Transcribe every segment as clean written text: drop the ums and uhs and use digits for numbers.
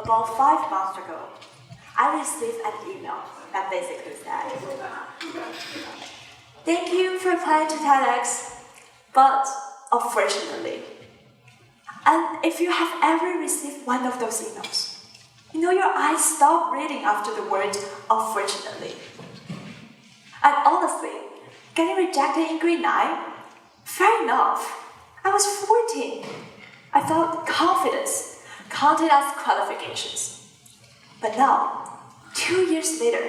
About 5 months ago, I received an email that basically said, "Thank you for applying to TEDx, but unfortunately," and if you have ever received one of those emails, your eyes stop reading after the word unfortunately. And honestly, getting rejected in grade 9, fair enough. I was 14. I thought confidence counted as qualifications. But now, 2 years later,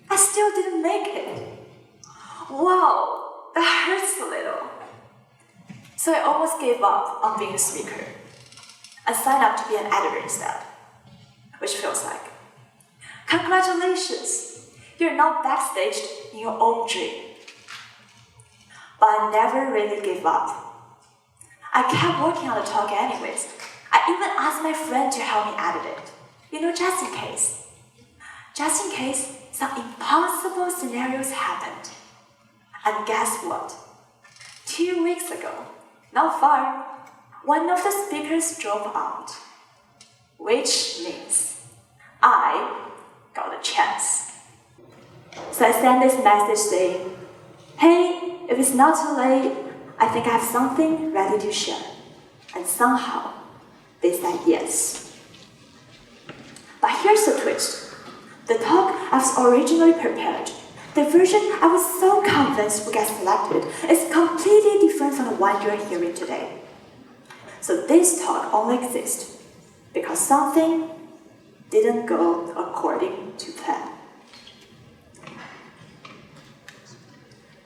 I still didn't make it. Wow, that hurts a little. So I almost gave up on being a speaker and signed up to be an editor instead, which feels like, congratulations, you're now backstage in your own dream. But I never really gave up. I kept working on the talk anyways. I even asked my friend to help me edit it, just in case. Just in case some impossible scenarios happened. And guess what? 2 weeks ago, not far, one of the speakers dropped out, which means I got a chance. So I sent this message saying, "Hey, if it's not too late, I think I have something ready to share." And somehow, they said yes. But here's the twist. The talk I was originally prepared, the version I was so convinced would get selected, is completely different from the one you're hearing today. So this talk only exists because something didn't go according to plan.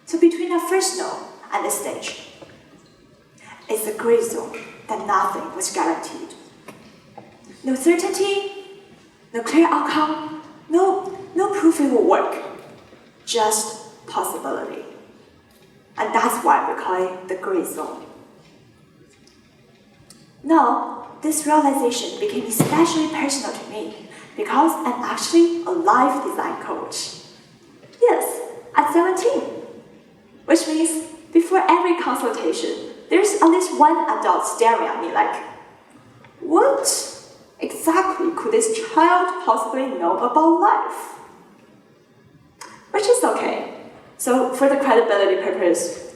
So between the first note and the stage, it's a gray zone that nothing was guaranteed. No certainty, no clear outcome, no proof it will work, just possibility. And that's why we call it the gray zone. Now, this realization became especially personal to me because I'm actually a life design coach. Yes, at 17. Which means before every consultation, there's at least one adult staring at me like, what exactly could this child possibly know about life? Which is okay. So for the credibility purpose,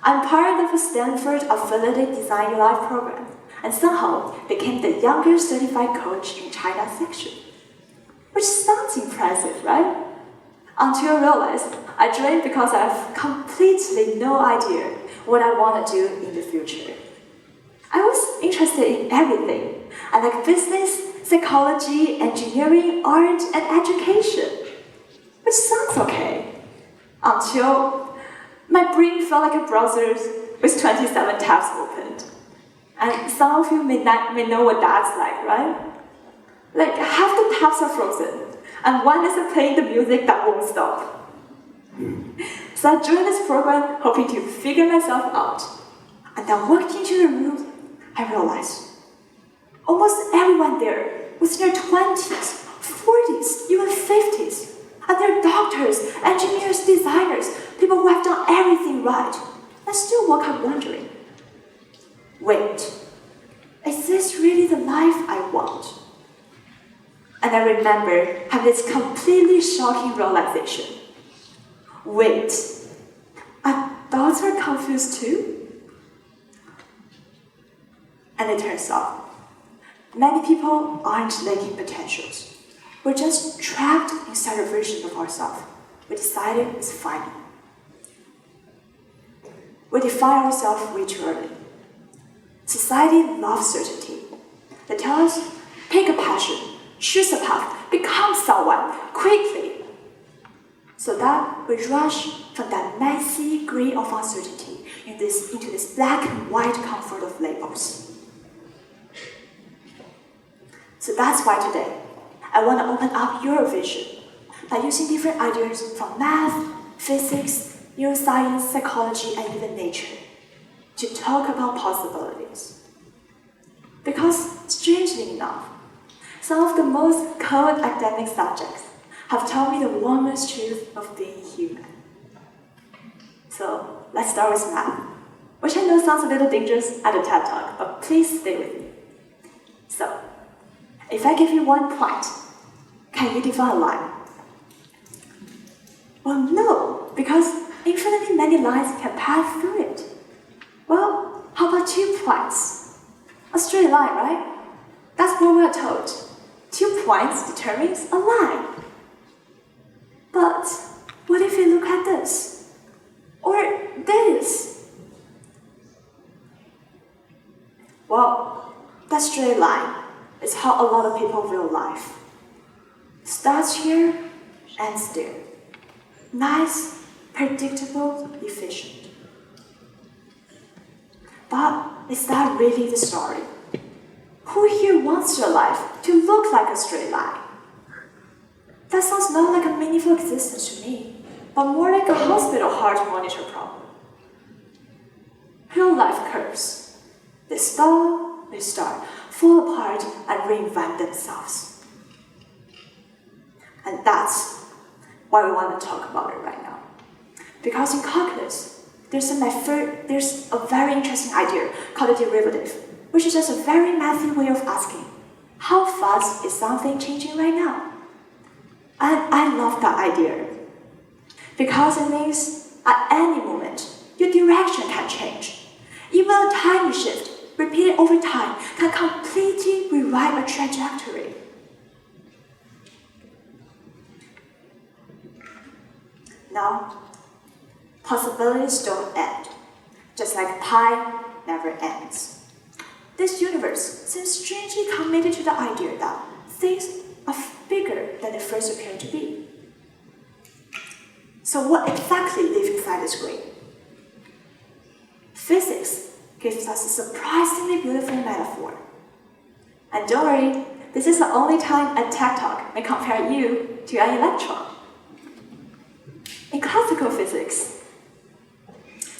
I'm part of a Stanford affiliated Design Your Life program and somehow became the youngest certified coach in China section. Which sounds impressive, right? Until I realized I joined because I have completely no idea what I want to do in the future. I was interested in everything. I like business, psychology, engineering, art, and education. Which sounds okay. Until my brain felt like a browser with 27 tabs opened. And some of you may know what that's like, right? Like half the tabs are frozen, and one is playing the music that won't stop. So I joined this program hoping to figure myself out. And then walked into the room, I realized almost everyone there was in their 20s, 40s, even 50s. And they're doctors, engineers, designers, people who have done everything right. I still woke up wondering, wait, is this really the life I want? And I remember having this completely shocking realization. Wait, adults are confused too? And it turns out, many people aren't lacking potentials. We're just trapped inside a version of ourselves we decided is final. We define ourselves way too early. Society loves certainty. They tell us, pick a passion, choose a path, become someone, quickly. So that we rush from that messy gray of uncertainty into this black and white comfort of labels. So that's why today, I want to open up your vision by using different ideas from math, physics, neuroscience, psychology, and even nature to talk about possibilities. Because, strangely enough, some of the most cold academic subjects have taught me the warmest truth of being human. So, let's start with math, which I know sounds a little dangerous at a TED Talk, but please stay with me. So, If I give you 1 point, can you define a line? Well, no, because infinitely many lines can pass through it. Well, how about 2 points? A straight line, right? That's what we're told. 2 points determines a line. But what if you look at this? Or this? Well, that straight line is how a lot of people view life. Starts here, ends there. Nice, predictable, efficient. But is that really the story? Who here wants their life to look like a straight line? That sounds not like a meaningful existence to me, but more like a hospital heart monitor problem. Real life curves. They stall, they start, fall apart, and reinvent themselves. And that's why we want to talk about it right now. Because in calculus, there's a very interesting idea called a derivative, which is just a very mathy way of asking, how fast is something changing right now? And I love that idea. Because it means at any moment, your direction can change. Even a tiny shift, repeated over time, can completely rewrite a trajectory. Now, possibilities don't end, just like pi never ends. This universe seems strangely committed to the idea that things are bigger than they first appear to be. So what exactly lives inside the screen? Physics gives us a surprisingly beautiful metaphor. And don't worry, this is the only time a TED Talk may compare you to an electron. In classical physics,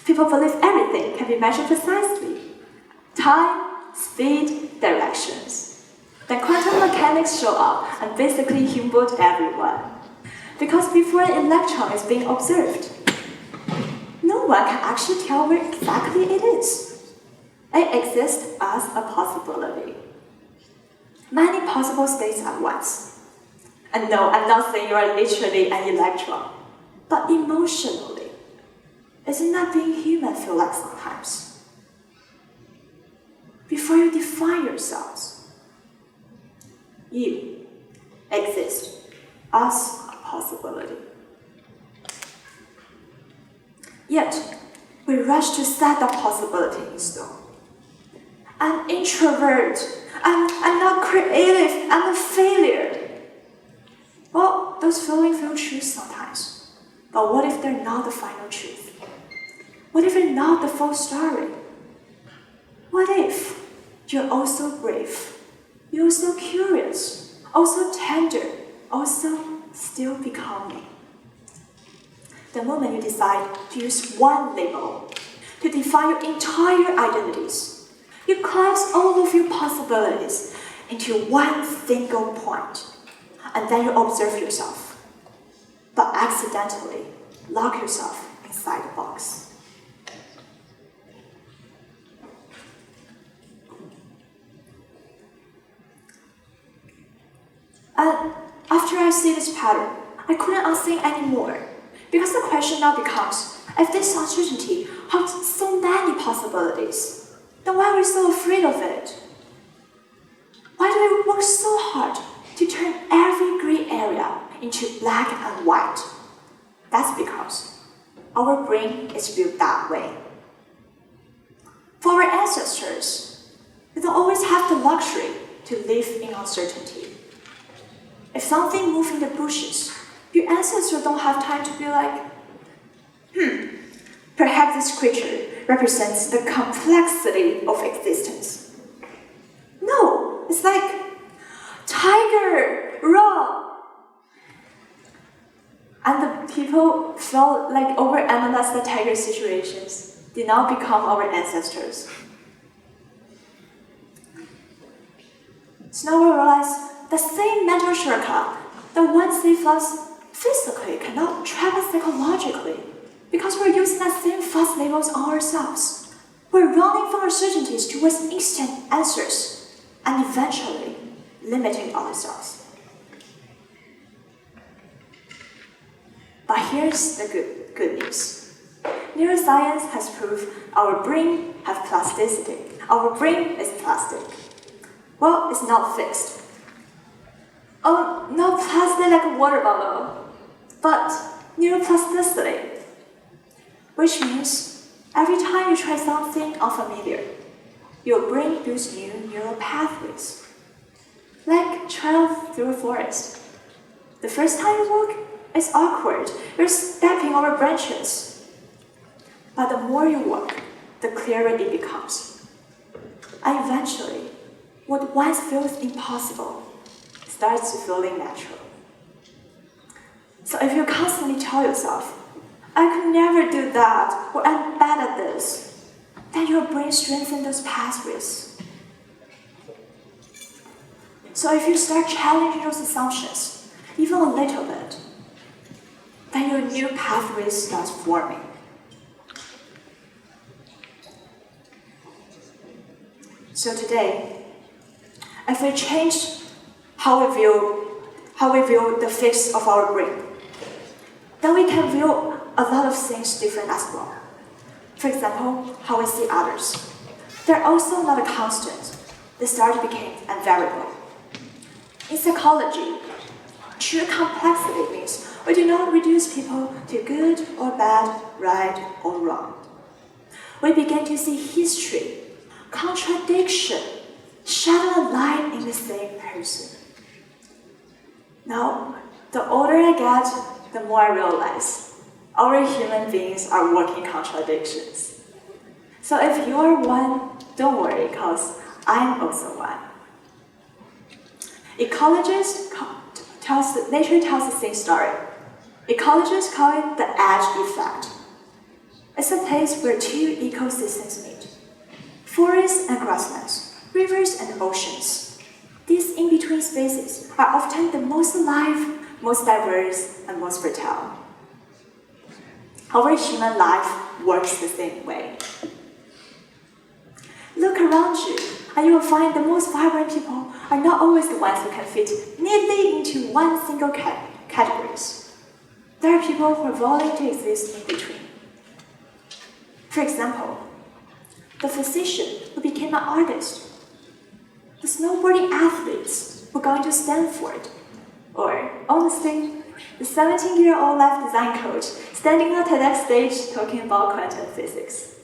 people believe everything can be measured precisely. Time, speed, directions. Then quantum mechanics show up and basically humbled everyone. Because before an electron is being observed, no one can actually tell where exactly it is. It exists as a possibility. Many possible states at once. And no, I'm not saying you are literally an electron. But emotionally, isn't that being human feel like sometimes? Before you define yourselves, you exist as a possibility. Yet, we rush to set that possibility in stone. I'm introvert. I'm not creative. I'm a failure. Well, those feelings feel true sometimes. But what if they're not the final truth? What if they're not the full story? What if you're also brave, you're also curious, also tender, also still becoming? The moment you decide to use one label to define your entire identities, you collapse all of your possibilities into one single point, and then you observe yourself. But accidentally lock yourself inside the box. And after I see this pattern, I couldn't unsee anymore. Because the question now becomes, if this uncertainty holds so many possibilities, then why are we so afraid of it? Why do we work so hard to turn every gray area into black and white? That's because our brain is built that way. For our ancestors, they don't always have the luxury to live in uncertainty. If something moves in the bushes, your ancestors don't have time to be like, perhaps this creature represents the complexity of existence. No, it's like, tiger, run! And the people felt like overanalyze the tiger situations did not become our ancestors. So now we realize the same mental shortcut that once saved us physically cannot travel psychologically because we're using that same fast labels on ourselves. We're running from uncertainties towards instant answers, and eventually limiting ourselves. But here's the good news. Neuroscience has proved our brain has plasticity. Our brain is plastic. Well, it's not fixed. Oh, not plastic like a water bottle, but neuroplasticity, which means every time you try something unfamiliar, your brain builds new neural pathways. Like travel through a forest. The first time you walk, it's awkward. You're stepping over branches. But the more you walk, the clearer it becomes. And eventually, what once feels impossible starts to feeling natural. So if you constantly tell yourself, I could never do that, or I'm bad at this, then your brain strengthens those pathways. So if you start challenging those assumptions, even a little bit, then your new pathways start forming. So today, if we change how we view the fix of our brain, then we can view a lot of things different as well. For example, how we see others. They're also not a constant. They start to become a variable. In psychology, true complexity means we do not reduce people to good or bad, right or wrong. We begin to see history, contradiction, shadow and light in the same person. Now, the older I get, the more I realize our human beings are walking contradictions. So if you're one, don't worry, because I'm also one. Nature tells the same story. Ecologists call it the edge effect. It's a place where two ecosystems meet. Forests and grasslands, rivers and oceans. These in-between spaces are often the most alive, most diverse, and most fertile. Our human life works the same way. Look around you, and you will find the most vibrant people are not always the ones who can fit neatly into one single category. There are people who are willing to exist in between. For example, the physician who became an artist, the snowboarding athletes who are going to Stanford, or honestly, the 17-year-old life design coach standing on a TEDx stage talking about quantum physics.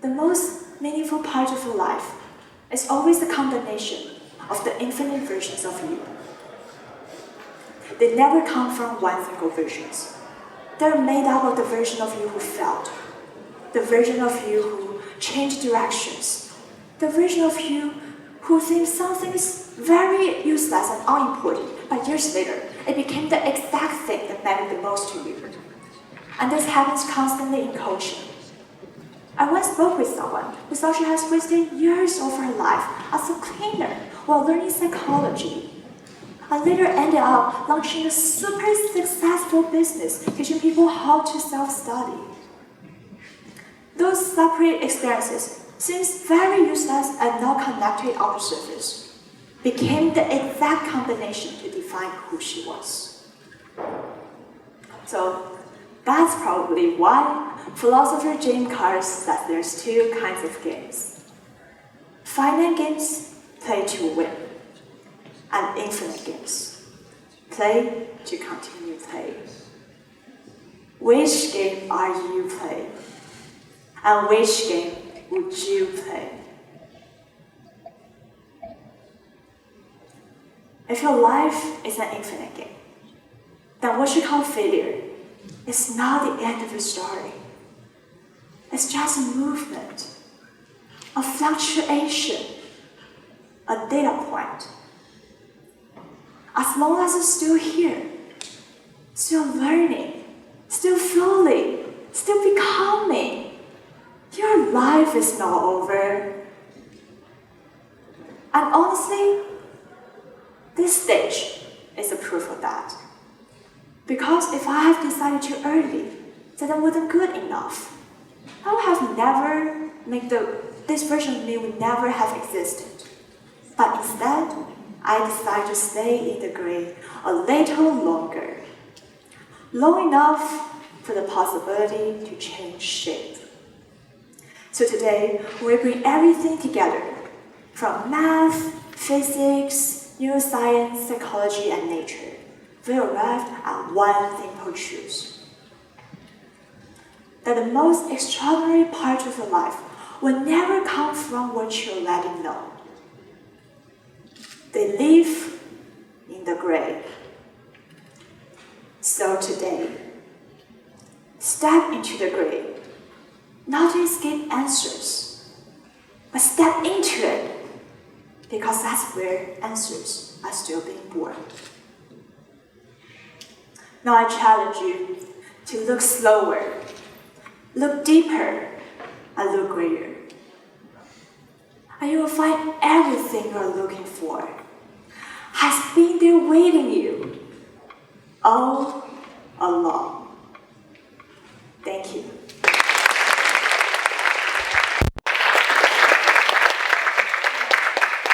The most meaningful part of your life is always the combination of the infinite versions of you. They never come from one single version. They're made up of the version of you who failed, the version of you who changed directions, the version of you who thinks something is very useless and unimportant, but years later, it became the exact thing that mattered the most to you. And this happens constantly in coaching. I once spoke with someone who thought she has wasted years of her life as a cleaner while learning psychology, and later ended up launching a super successful business teaching people how to self-study. Those separate experiences, since very useless and not connected on the surface, became the exact combination to define who she was. So that's probably why philosopher James Carr says there's two kinds of games. Finite games, play to win, and infinite games, play to continue playing. Which game are you playing? And which game would you play? If your life is an infinite game, then what you call failure is not the end of the story. It's just a movement, a fluctuation, a data point. As long as you're still here, still learning, still feeling, still becoming, your life is not over. And honestly, this stage is a proof of that. Because if I have decided too early that I wasn't good enough, I would have never this version of me would never have existed. But instead, I decide to stay in the grave a little longer, long enough for the possibility to change shape. So today, we bring everything together, from math, physics, neuroscience, psychology, and nature. We arrived at one simple truth: that the most extraordinary part of your life will never come from what you're letting know. They live in the grave. So today, step into the grave, not to escape answers, but step into it, because that's where answers are still being born. Now I challenge you to look slower, look deeper, and look greater. And you will find everything you're looking for has been there waiting you all along.